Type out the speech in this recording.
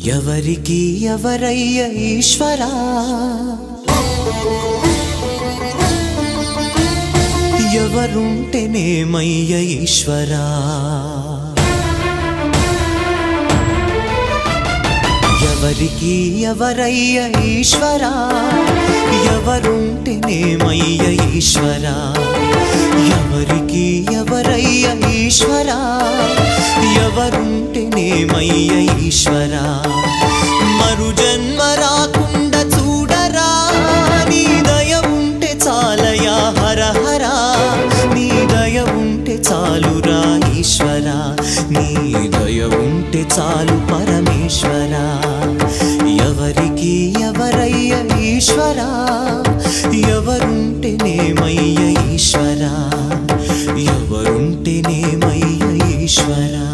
ఎవరికి ఎవరయ్య ఈశ్వరా ఎవరుంటేనేమయ్య ఈశ్వరా ఎవరికి ఎవరయ్య ఈశ్వరా ఎవరుంటేనేమయ్య ఈశ్వరా ఎవరికి ఎవరయ్య ఈశ్వరా ఎవరుంటేనేమయ్య ఈశ్వరా మరు జన్మ రాకుండా చూడరా నీ దయ ఉంటే చాలయా హర హరా నీ దయ ఉంటే చాలురా ఈశ్వరా నీ దయ ఉంటే చాలు పరమేశ్వరా ఎవరికి ఎవరయ్య ఈశ్వరా ఎవరుంటేనేమయ్య ఈశ్వరా ఎవరుంటేనేమయ్య ఈశ్వరా